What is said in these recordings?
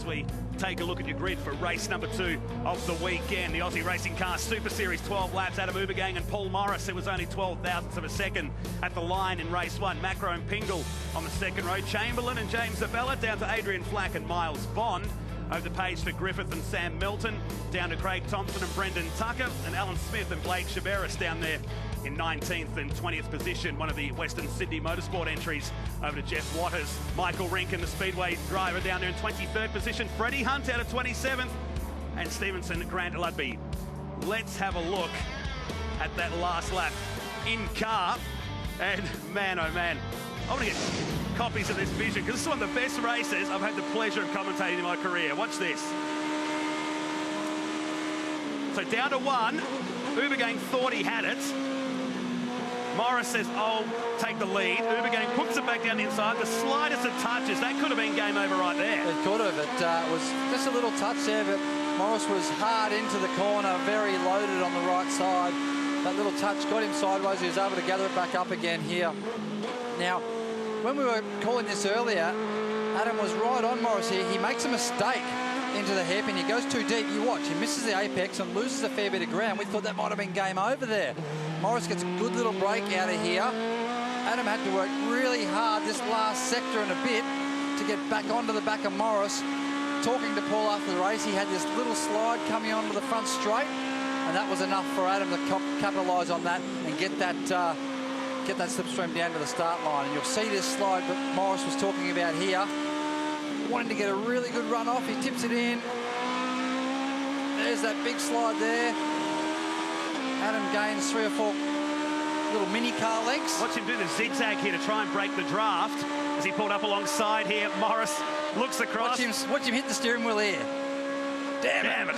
We take a look at your grid for race number 2 of the weekend. The Aussie Racing Car Super Series, 12 laps. Adam Ubergang and Paul Morris. It was only 12 thousandths of a second at the line in race 1. Macro and Pingle on the second row. Chamberlain and James Abella down to Adrian Flack and Miles Bond. Over the page to Griffith and Sam Milton. Down to Craig Thompson and Brendan Tucker. And Alan Smith and Blake Chaberis down there in 19th and 20th position. One of the Western Sydney Motorsport entries over to Jeff Waters. Michael Rink and the Speedway driver down there in 23rd position. Freddie Hunt out of 27th. And Stevenson, Grant Ludby. Let's have a look at that last lap in car. And man, oh man, I want to get copies of this vision because this is one of the best races I've had the pleasure of commentating in my career. Watch this. So down to 1. Ubergang thought he had it. Morris says, "I'll take the lead." Ubergang puts it back down the inside. The slightest of touches, that could have been game over right there. It could have. It was just a little touch there, but Morris was hard into the corner, very loaded on the right side. That little touch got him sideways. He was able to gather it back up again here. Now, when we were calling this earlier, Adam was right on Morris here. He makes a mistake into the hairpin. He goes too deep. You watch. He misses the apex and loses a fair bit of ground. We thought that might have been game over there. Morris gets a good little break out of here. Adam had to work really hard this last sector and a bit to get back onto the back of Morris. Talking to Paul after the race, he had this little slide coming onto the front straight, and that was enough for Adam to capitalise on that and get that slipstream down to the start line. And you'll see this slide that Morris was talking about here. Wanting to get a really good run off, he tips it in. There's that big slide there. Adam gains 3 or 4 little mini car lengths. Watch him do the zigzag here to try and break the draft. As he pulled up alongside here, Morris looks across. Watch him hit the steering wheel here. Damn it.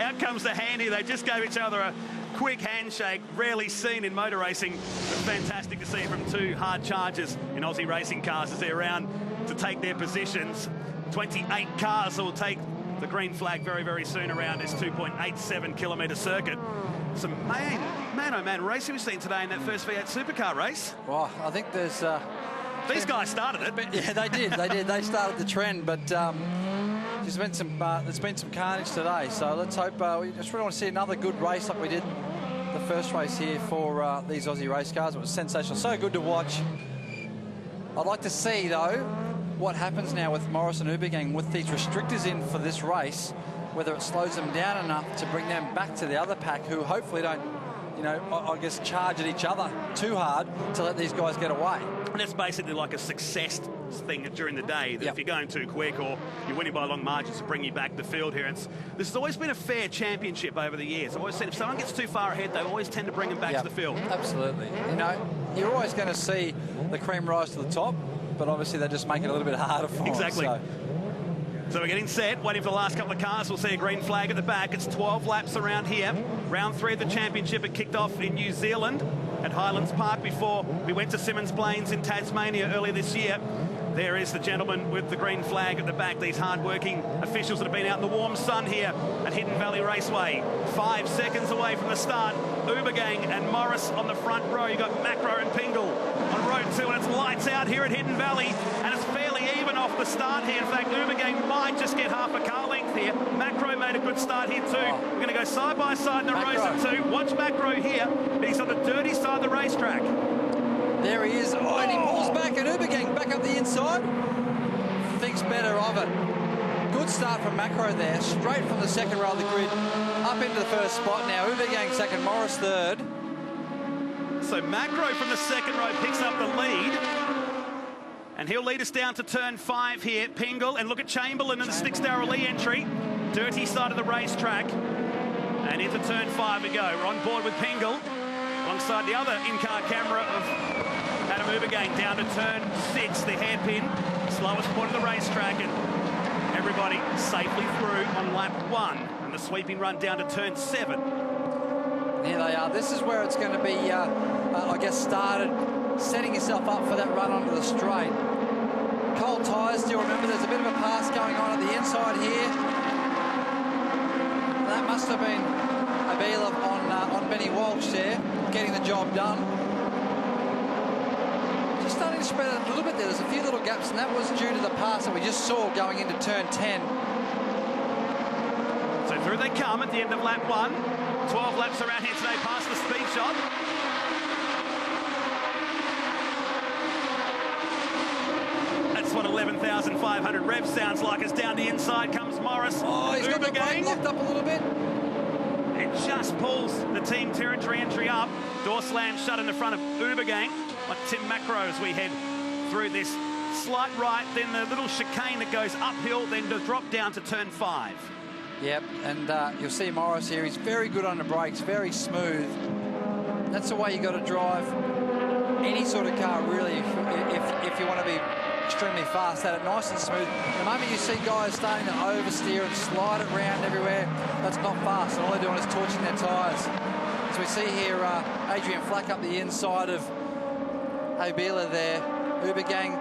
Out comes the hand here. They just gave each other a quick handshake, rarely seen in motor racing. But fantastic to see from 2 hard chargers in Aussie racing cars as they're around to take their positions. 28 cars will take the green flag very, very soon around this 2.87 kilometre circuit. Some man racing we've seen today in that first V8 supercar race. Well, I think there's... These guys started it. Yeah, they did. They started the trend, but there's been some carnage today. So let's hope we just really want to see another good race like we did the first race here for these Aussie race cars. It was sensational. So good to watch. I'd like to see, though, what happens now with Morris and Ubergang with these restrictors in for this race, whether it slows them down enough to bring them back to the other pack who hopefully don't, you know, I guess charge at each other too hard to let these guys get away. And it's basically like a success thing during the day, that if you're going too quick or you're winning by long margins to bring you back to the field here. This has always been a fair championship over the years. I've always said if someone gets too far ahead, they always tend to bring them back to the field. Absolutely. You know, you're always going to see the cream rise to the top, but obviously they just make it a little bit harder for exactly. them. So we're getting set, waiting for the last couple of cars. We'll see a green flag at the back. It's 12 laps around here. Round 3 of the championship. It kicked off in New Zealand at Highlands Park before we went to Simmons Plains in Tasmania earlier this year. There is the gentleman with the green flag at the back. These hard-working officials that have been out in the warm sun here at Hidden Valley Raceway. 5 seconds away from the start. Ubergang and Morris on the front row. You've got Macro and Pingle on row 2, and it's lights out here at Hidden Valley, and it's fairly even off the start here. In fact, Ubergang might just get half a car length here. Macro made a good start here too. We're going to go side by side in the rows of 2. Watch Macro here, but he's on the dirty side of the racetrack. There he is. Oh, and he pulls back, and Ubergang back up the inside. Thinks better of it. Good start from Macro there, straight from the second row of the grid, up into the first spot now. Ubergang second, Morris third. So Macro from the second row picks up the lead. And he'll lead us down to turn 5 here. Pingle, and look at Chamberlain in the Sticksdale entry. Dirty side of the racetrack. And into turn 5 we go. We're on board with Pingle, alongside the other in-car camera of Adam Ubergang. Down to turn 6, the hairpin, slowest point of the racetrack, and everybody safely through on lap 1. And the sweeping run down to turn 7. Here they are. This is where it's going to be, I guess, started setting yourself up for that run onto the straight. Cold tyres, still remember there's a bit of a pass going on at the inside here. That must have been Abela on Benny Walsh there, getting the job done. Just starting to spread out a little bit there. There's a few little gaps, and that was due to the pass that we just saw going into turn 10. So through they come at the end of lap 1. 12 laps around here today past the speed shot. That's what 11,500 revs sounds like, as down the inside comes Morris. Oh, he's got the brake locked up a little bit. It just pulls the team territory entry up. Door slam shut in the front of Ubergang, like Tim Macro, as we head through this slight right, then the little chicane that goes uphill, then to drop down to turn 5. Yep, and you'll see Morris here. He's very good on the brakes, very smooth. That's the way you got to drive any sort of car, really, if you want to be extremely fast at it, nice and smooth. The moment you see guys starting to oversteer and slide it around everywhere, that's not fast, and all they're doing is torching their tyres. So we see here Adrian Flack up the inside of Abela there. Ubergang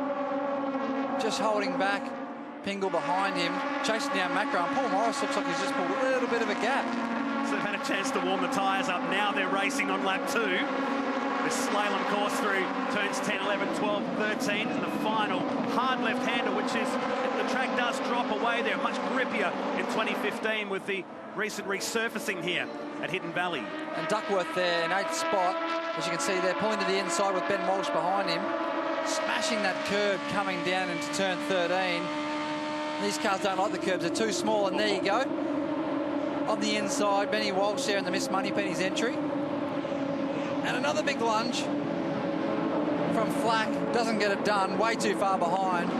just holding back. Pingle behind him, chasing down Macro, and Paul Morris looks like he's just pulled a little bit of a gap. So they've had a chance to warm the tyres up. Now they're racing on lap 2. This slalom course through turns 10, 11, 12, 13, and the final hard left-hander, which is, the track does drop away there, much grippier in 2015 with the recent resurfacing here at Hidden Valley. And Duckworth there in 8th spot, as you can see there, pulling to the inside with Ben Walsh behind him, smashing that curb coming down into turn 13. These cars don't like the curbs, they're too small, and there you go. On the inside, Benny Walsh there in the Miss Moneypenny's entry. And another big lunge from Flack, doesn't get it done, way too far behind.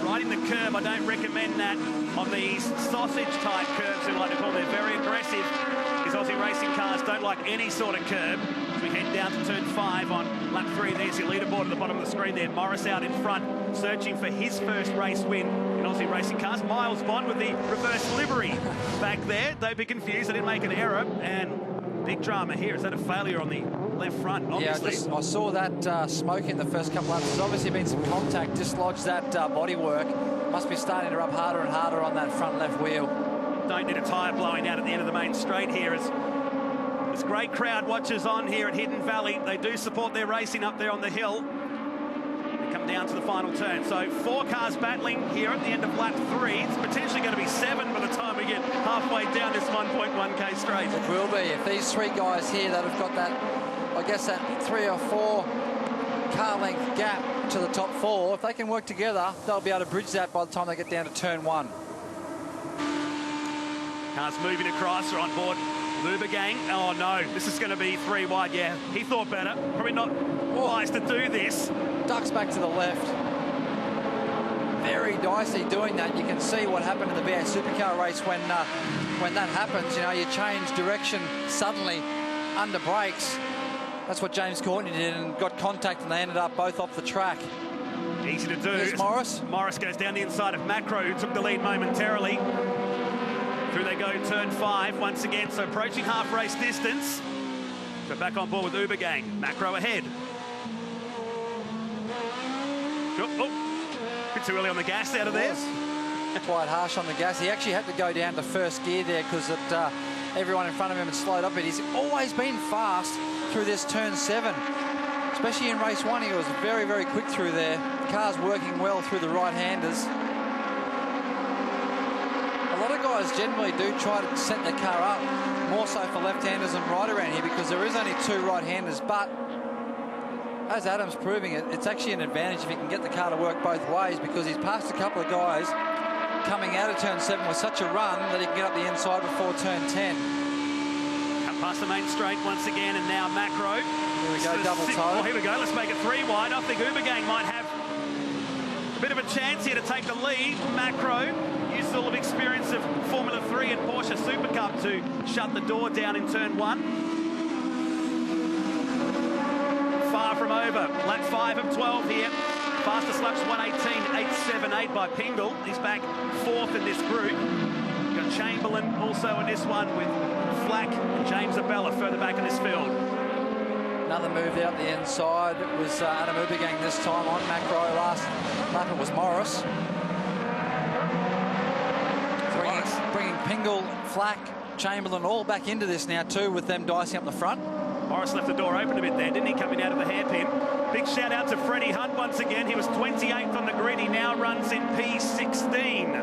Riding the curb, I don't recommend that on these sausage-type curbs, we like to call them. They're very aggressive. These Aussie racing cars don't like any sort of curb. As we head down to turn 5 on lap 3, there's your leaderboard at the bottom of the screen there. Morris out in front, searching for his first race win in Aussie racing cars. Miles Bond with the reverse livery back there. Don't be confused, I didn't make an error. And big drama here. Is that a failure on the left front? Obviously. Yeah, I saw that smoke in the first couple laps. There's obviously been some contact, dislodged that bodywork. Must be starting to rub harder and harder on that front left wheel. Don't need a tyre blowing out at the end of the main straight here. As there's great crowd watchers on here at Hidden Valley. They do support their racing up there on the hill. They come down to the final turn. So 4 cars battling here at the end of lap 3. It's potentially going to be 7 by the time we get halfway down this 1.1k straight. It will be. If these 3 guys here that have got that, I guess that 3 or 4 car length gap to the top 4, if they can work together, they'll be able to bridge that by the time they get down to turn 1. Cars moving across, are on board. Ubergang. Oh no, this is going to be 3 wide. Yeah, he thought better. Probably not wise to do this. Ducks back to the left. Very dicey doing that. You can see what happened in the V8 Supercar race when that happens. You know, you change direction suddenly under brakes. That's what James Courtney did, and got contact, and they ended up both off the track. Easy to do. Here's Morris. Morris goes down the inside of Macro, who took the lead momentarily. Through they go, turn 5 once again, so approaching half race distance. So back on board with Ubergang. Macro ahead. Oh, bit too early on the gas out of there. Quite harsh on the gas. He actually had to go down to first gear there because everyone in front of him had slowed up. But he's always been fast through this turn 7. Especially in race 1, he was very, very quick through there. The car's working well through the right-handers. A lot of guys generally do try to set their car up more so for left-handers and right around here because there is only 2 right-handers, but as Adam's proving it, it's actually an advantage if he can get the car to work both ways because he's passed a couple of guys coming out of turn 7 with such a run that he can get up the inside before turn 10. Come past the main straight once again, and now Macro. Here we go, double toe. Oh, here we go, let's make it 3 wide. I think Ubergang might have a bit of a chance here to take the lead. Macro used all of experience of Formula 3 and Porsche Super Cup to shut the door down in turn 1. Far from over. Lap 5 of 12 here. Fastest laps 1:18.878 by Pingle. He's back 4th in this group. Got Chamberlain also in this one with Flack and James Abella further back in this field. Another move out the inside. It was Adam Ubergang this time on Macro. Last lap it was Morris. Bringing Pingle, Flack, Chamberlain all back into this now too, with them dicing up the front. Morris left the door open a bit there, didn't he, coming out of the hairpin? Big shout out to Freddie Hunt once again. He was 28th on the grid. He now runs in P16.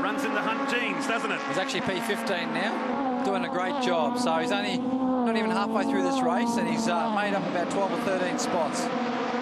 Runs in the Hunt jeans, doesn't it? He's actually P15 now, doing a great job. So he's only not even halfway through this race, and he's made up about 12 or 13 spots.